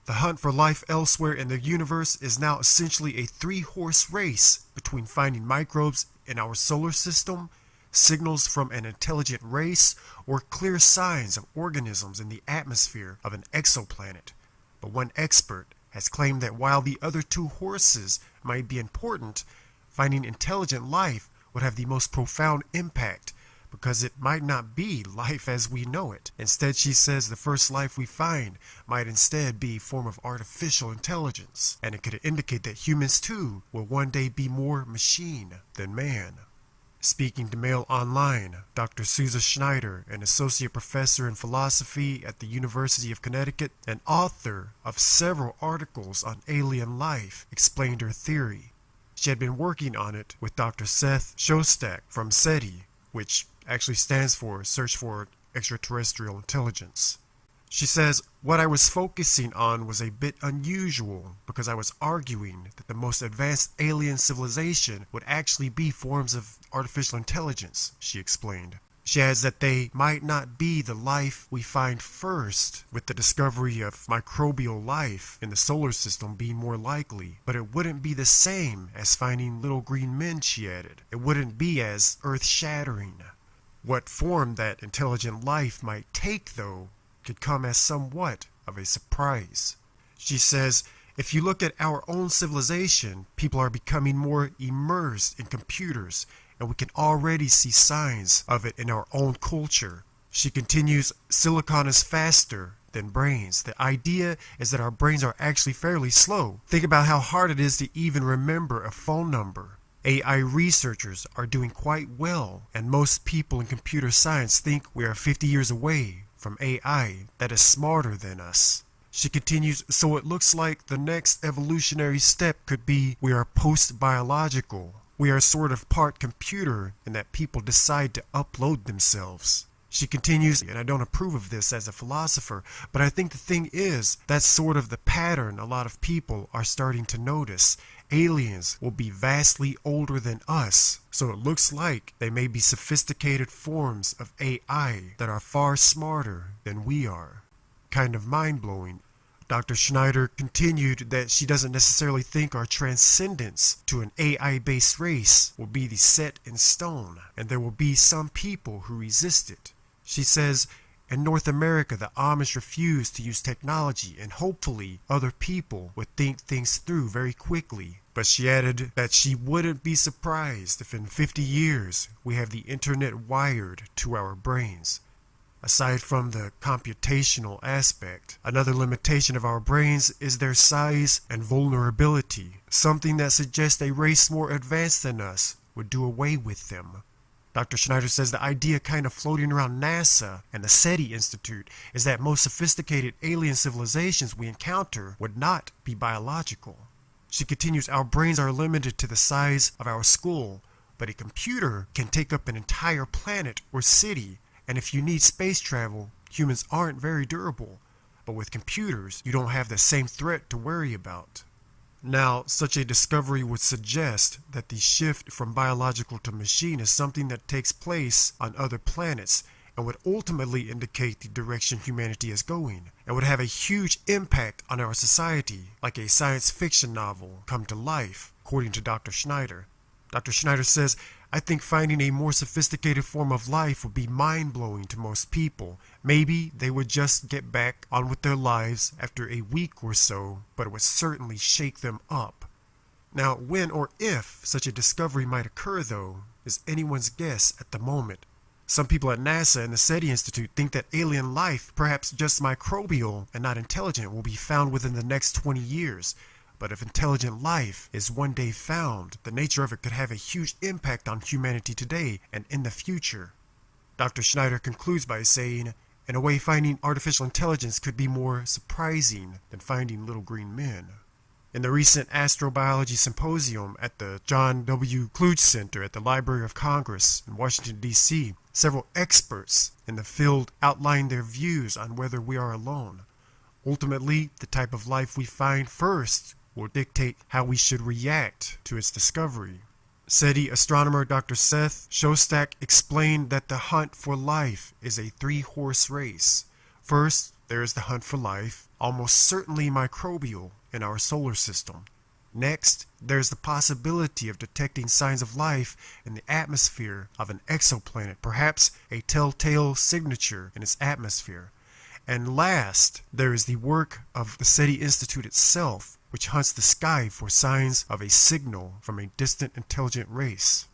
The hunt for life elsewhere in the universe is now essentially a three-horse race between finding microbes in our solar system, signals from an intelligent race, or clear signs of organisms in the atmosphere of an exoplanet. But one expert has claimed that while the other two horses might be important, finding intelligent life would have the most profound impact because it might not be life as we know it. Instead, she says the first life we find might instead be a form of artificial intelligence, and it could indicate that humans too will one day be more machine than man. Speaking to Mail Online, Dr. Susan Schneider, an associate professor in philosophy at the University of Connecticut and author of several articles on alien life, explained her theory. She had been working on it with Dr. Seth Shostak from SETI, which actually stands for Search for Extraterrestrial Intelligence. She says, what I was focusing on was a bit unusual because I was arguing that the most advanced alien civilization would actually be forms of artificial intelligence, she explained. She adds that they might not be the life we find first, with the discovery of microbial life in the solar system being more likely, but it wouldn't be the same as finding little green men, she added. It wouldn't be as earth-shattering. What form that intelligent life might take, though, could come as somewhat of a surprise. She says, if you look at our own civilization, people are becoming more immersed in computers, and we can already see signs of it in our own culture. She continues, silicon is faster than brains. The idea is that our brains are actually fairly slow. Think about how hard it is to even remember a phone number. AI researchers are doing quite well, and most people in computer science think we are 50 years away from AI that is smarter than us. She continues, so it looks like the next evolutionary step could be we are post-biological. We are sort of part computer in that people decide to upload themselves. She continues, and I don't approve of this as a philosopher, but I think the thing is, that's sort of the pattern a lot of people are starting to notice. Aliens will be vastly older than us, so it looks like they may be sophisticated forms of AI that are far smarter than we are. Kind of mind-blowing. Dr. Schneider continued that she doesn't necessarily think our transcendence to an AI-based race will be set in stone, and there will be some people who resist it. She says, in North America, the Amish refuse to use technology, and hopefully other people would think things through very quickly. But she added that she wouldn't be surprised if in 50 years we have the internet wired to our brains. Aside from the computational aspect, another limitation of our brains is their size and vulnerability, something that suggests a race more advanced than us would do away with them. Dr. Schneider says the idea kind of floating around NASA and the SETI Institute is that most sophisticated alien civilizations we encounter would not be biological. She continues, our brains are limited to the size of our skull, but a computer can take up an entire planet or city, and if you need space travel, humans aren't very durable. But with computers, you don't have the same threat to worry about. Now, such a discovery would suggest that the shift from biological to machine is something that takes place on other planets and would ultimately indicate the direction humanity is going, and would have a huge impact on our society, like a science fiction novel come to life, according to Dr. Schneider. Dr. Schneider says, I think finding a more sophisticated form of life would be mind-blowing to most people. Maybe they would just get back on with their lives after a week or so, but it would certainly shake them up. Now, when or if such a discovery might occur, though, is anyone's guess at the moment. Some people at NASA and the SETI Institute think that alien life, perhaps just microbial and not intelligent, will be found within the next 20 years. But if intelligent life is one day found, the nature of it could have a huge impact on humanity today and in the future. Dr. Schneider concludes by saying, in a way, finding artificial intelligence could be more surprising than finding little green men. In the recent astrobiology symposium at the John W. Kluge Center at the Library of Congress in Washington, D.C., several experts in the field outlined their views on whether we are alone. Ultimately, the type of life we find first will dictate how we should react to its discovery. SETI astronomer Dr. Seth Shostak explained that the hunt for life is a three-horse race. First, there is the hunt for life. almost certainly microbial, in our solar system. Next, there's the possibility of detecting signs of life in the atmosphere of an exoplanet, perhaps a telltale signature in its atmosphere. And last, there is the work of the SETI Institute itself, which hunts the sky for signs of a signal from a distant intelligent race.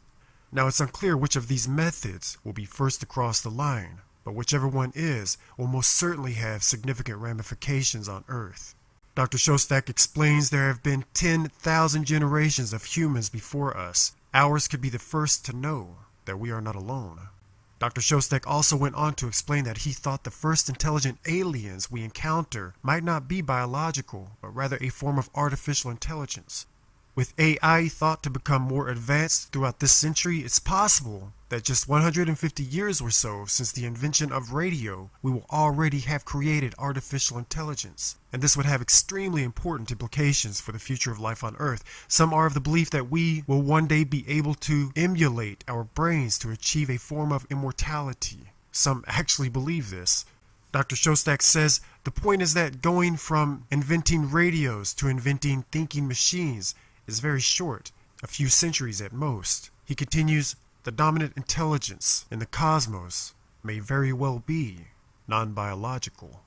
Now, it's unclear which of these methods will be first to cross the line, but whichever one is will most certainly have significant ramifications on Earth. Dr. Shostak explains there have been 10,000 generations of humans before us. Ours could be the first to know that we are not alone. Dr. Shostak also went on to explain that he thought the first intelligent aliens we encounter might not be biological, but rather a form of artificial intelligence. With AI thought to become more advanced throughout this century, it's possible that just 150 years or so since the invention of radio, we will already have created artificial intelligence. And this would have extremely important implications for the future of life on Earth. Some are of the belief that we will one day be able to emulate our brains to achieve a form of immortality. Some actually believe this. Dr. Shostak says the point is that going from inventing radios to inventing thinking machines is very short, a few centuries at most. He continues, the dominant intelligence in the cosmos may very well be non-biological.